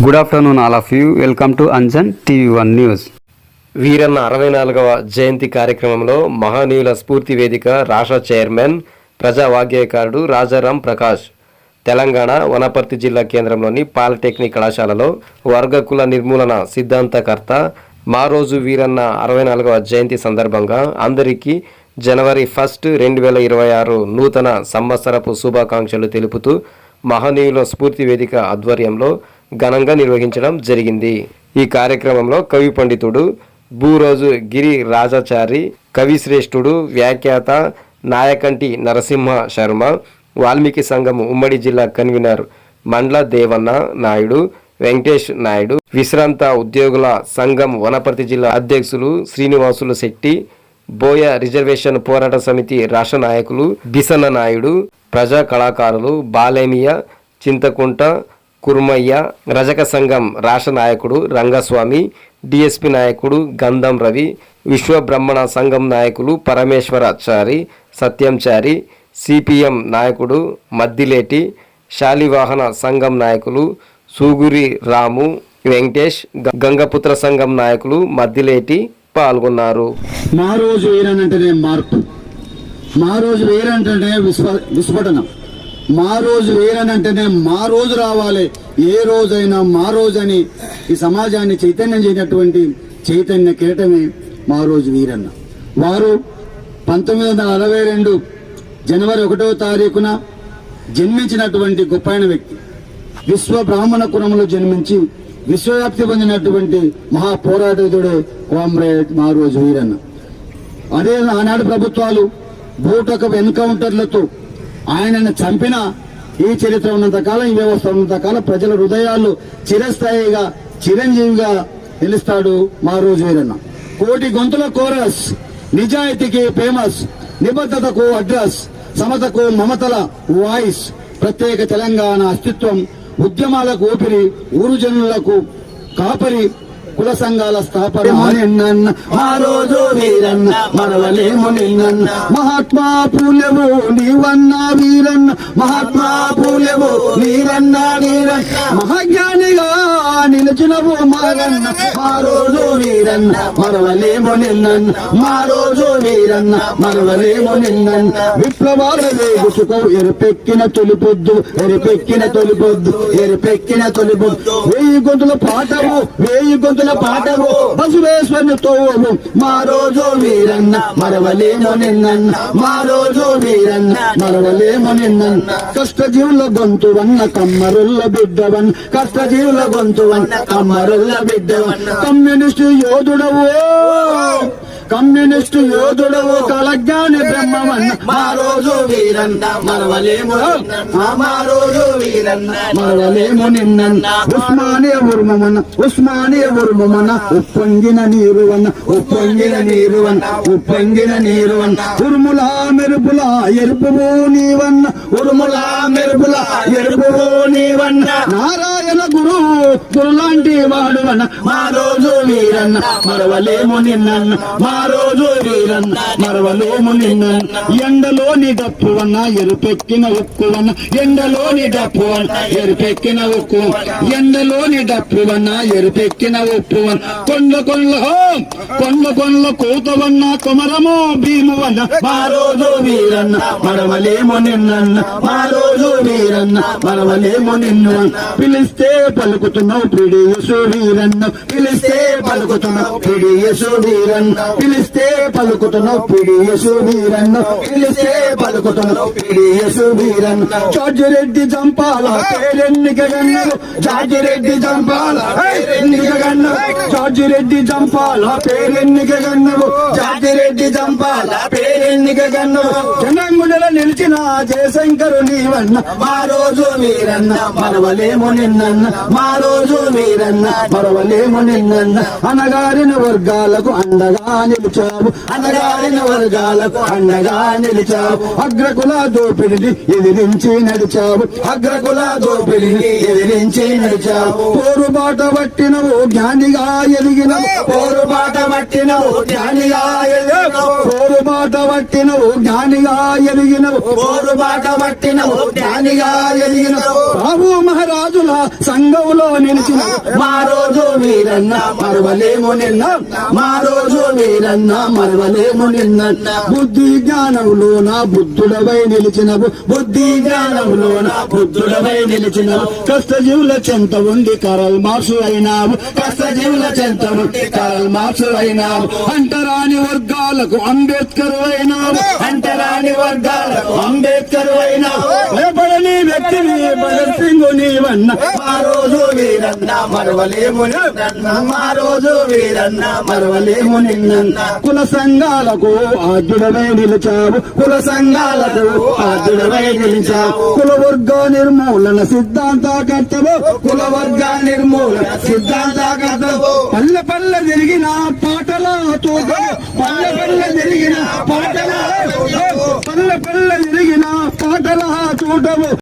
Good afternoon all of you. Welcome to Anjan TV one. Veeranna 64వ జయంతి కార్యక్రమంలో మహనీయుల స్ఫూర్తి వేదిక రాష్ట్ర చైర్మన్ ప్రజా వాగ్గేయకారుడు రాజారాం ప్రకాష్ తెలంగాణ వనపర్తి జిల్లా కేంద్రంలోని పాలిటెక్నిక్ కళాశాలలో వర్గ కుల నిర్మూలన సిద్ధాంతకర్త మారోజు వీరన్న 64వ జయంతి సందర్భంగా అందరికీ జనవరి 1, 2026 నూతన సంవత్సరపు శుభాకాంక్షలు తెలుపుతూ మహనీయుల స్ఫూర్తి వేదిక ఆధ్వర్యంలో ఘనంగా నిర్వహించడం జరిగింది. ఈ కార్యక్రమంలో కవి పండితుడు భూరోజు గిరి రాజాచారి, కవిశ్రేష్ఠుడు, వ్యాఖ్యాత నాయకంటి నరసింహ శర్మ, వాల్మీకి సంఘం ఉమ్మడి జిల్లా కన్వీనర్ మండ్ల దేవన్న నాయుడు, వెంకటేష్ నాయుడు, విశ్రాంత ఉద్యోగుల సంఘం వనపర్తి జిల్లా అధ్యక్షులు శ్రీనివాసులు శెట్టి, బోయ రిజర్వేషన్ పోరాట సమితి రాష్ట్ర నాయకులు బిసన్న నాయుడు, ప్రజా కళాకారులు బాలేమియ, చింతకుంట కుర్మయ్య, రజక సంఘం రాష్ట్ర నాయకుడు రంగస్వామి, డిఎస్పి నాయకుడు గంధం రవి, విశ్వ బ్రహ్మణ సంఘం నాయకులు పరమేశ్వరాచారి, సత్యంచారి, సిపిఎం నాయకుడు మద్దిలేటి, శాలివాహన సంఘం నాయకులు సూగురి రాము, వెంకటేష్, గంగపుత్ర సంఘం నాయకులు మద్దిలేటి పాల్గొన్నారు. మా రోజు వేరనంటేనే మార్పు, మా రోజు వేరంటేనే విస్ఫోటనం, మా రోజు వేరనంటేనే మా రోజు రావాలి, ఏ రోజైనా మా రోజని ఈ సమాజాన్ని చైతన్యం చేయనటువంటి చైతన్య కిరీటమే మా రోజు వీరన్న. వారు 1962 జనవరి 1వ తారీఖున జన్మించినటువంటి గొప్పైన వ్యక్తి. విశ్వ బ్రాహ్మణ కులంలో జన్మించి విశ్వవ్యాప్తి పొందినటువంటి మహాపోరాటుడు కామ్రేడ్ మా రోజు వీరన్న. అదే ఆనాడు ప్రభుత్వాలు బూటకపు ఎన్కౌంటర్లతో ఆయనను చంపిన ఈ చరిత్ర ఉన్నంతకాలం, ఈ వ్యవస్థ ఉన్నంతకాలం ప్రజల హృదయాల్లో చిరస్థాయిగా చిరంజీవిగా నిలుస్తాడు మా రోజు వీరన్న. కోటి గొంతుల కోరస్, నిజాయితీకి ఫేమస్, నిబద్ధతకు అడ్రస్, సమతకు మమతల వాయిస్, ప్రత్యేక తెలంగాణ అస్తిత్వం, ఉద్యమాలకు ఊపిరి, ఊరుజనులకు కాపరి, కుల సంఘాల స్థాపన. మా రోజు వీరన్న మరవలేము నిన్న, మహాత్మా పూలెవు నీవన్న వీరన్న, మహాత్మా పూలెవు వీరన్న వీరన్న, మహాజ్ఞానిగా నిలిచినవు మారన్న. మా రోజు వీరన్న మరవలేము నిన్న, మా రోజు వీరన్న మరవలేము నిన్న. విప్లవాల వేగుసుకో ఎరుపెక్కిన తొలిపొద్దు, ఎరుపెక్కిన తొలిపొద్దు, ఎరుపెక్కిన తొలిపొద్దు. 1000 గొంతుల పాటవు, 1000 గొంతుల పాటవు, బసవేశ్వరుని తోవు. మా రోజు వీరన్న మరవలేము నిన్న, మా రోజు వీరన్న మరవలేము నిన్న. కష్టజీవుల గొంతువన్న కమ్మరుల్ల బిడ్డవన్, కష్టజీవుల గొంతువన్న కమ్మరుల్ల బిడ్డవన్. కమ్యూనిస్టు యోధుడవు, కమ్యూనిస్టు యోధుడవు, కళజ్ఞాని బ్రహ్మవన్న. మా రోజు వీరన్న మరవలేము, మా రోజు వీరన్న మరవలేము నిన్న. ఉస్మానియ ఉర్మమన, ఉస్మానియ ఉర్మమన, ఉప్పొంగిన నీరువన్న, ఉప్పొంగిన నీరువన్న, ఉప్పొంగిన నీరువన్న. ఉరుముల మెరుపుల ఎరుపువు నీవన్న, ఉరుముల మెరుపుల ఎరుపువు నీవన్న. నారాయణ గురు గురులాంటి వాడువన్న. మా రోజు వీరన్న మరవలేము నిన్న, మా రోజు వీరన్న మరవలేము నిన్న. ఎండలోని డప్పువన్న ఎరుపెక్కిన ఉక్కువన్న, ఎండలోని డప్పువన్న ఎరుపెక్కిన ఉక్కు, ఎండలోని డప్పువన్న ఎరుపెక్కిన ఉప్పువన్న. కొండ కొండ కొండ కొండ కూతవన్న కొమరమో భీమువన్న. మా రోజు వీరన్న మరవలేము నిన్న, మా రోజు వీరన్న మరవలేము నిన్న. పిలిస్తే పలుకుతున్నావు పిడియసు వీరన్న, పిలిస్తే పలుకుతున్నావు పిడియసు వీరన్న, పిలిస్తే పలుకుతున్నావు పిడియసు వీరన్న, పిలిస్తే పలుకుతున్నావు పిడియసు వీరన్న. జార్జిరెడ్డి జంపాల పేరెన్నిక గన్నరు, జార్జిరెడ్డి జంపాల పేరెన్నిక గన్నరు, జార్జిరెడ్డి జంపాల పేరెన్నిక గన్నరు, జార్జిరెడ్డి జంపాల పేరెన్నిక గన్నరు. జనంగుడల నిలిచిన జయశంకరు నీవన్న. మా రోజు వీరన్న మరవలేము నిన్న, మా రోజు వీరన్న మరవలేము నిన్న. అనగారిన వర్గాలకు అండగా నిలిచావు, అనగారిన వర్గాలకు అండగా నిలిచావు. అగ్రకుల దోపిడిని ఎదిరించి నడిచావు, అగ్రకుల దోపిడిని ఎదిరించి నడిచావు. పోరుబాట పట్టినవు జ్ఞానిగా ఎదిగినవు, పోరుబాట పట్టినవు జ్ఞానిగా ఎదిగినవు, పోరుబాట పట్టినవు జ్ఞానిగా ఎదిగినవు, పోరుబాట పట్టినవు జ్ఞానిగా జ్యోతిగా ఎదిగిన బాబు మహారాజుల సంఘంలో నిలిచిన మా రోజు వీరన్న మరవలేము నిన్న మా రోజు వీరన్న మరవలేము నిన్న బుద్ధి జ్ఞానములోన బుద్ధుడవై నిలిచినవు బుద్ధి జ్ఞానములోన బుద్ధుడవై నిలిచినవు కష్టజీవుల చెంత ఉండి కరల్ మార్సు అయినావు కష్టజీవుల చెంత ఉండి కరల్ మార్సు అయినావు అంటరాని వర్గాలకు అంబేద్కర్ అయినావు అంటరాని వర్గాలకు అంబేద్కర్ అయినావు భయపడని వ్యక్తిని భగత్ సింగ్ నీవన్న మా రోజు వీరన్న మరవలేము నిన్న మా రోజు వీరన్న మరవలేము నిన్న కుల సంఘాలకు ఆద్యుడవై నిలిచావు కుల సంఘాలకు ఆద్యుడవై నిలిచావు కుల వర్గ నిర్మూలన సిద్ధాంతకర్తవు కుల వర్గ నిర్మూలన సిద్ధాంతకర్తవు పల్లె పల్లె తిరిగిన పాటల తూటవు పల్లె పల్లె తిరిగిన పాటల పల్లె పల్లె తిరిగిన పాటల చూడవు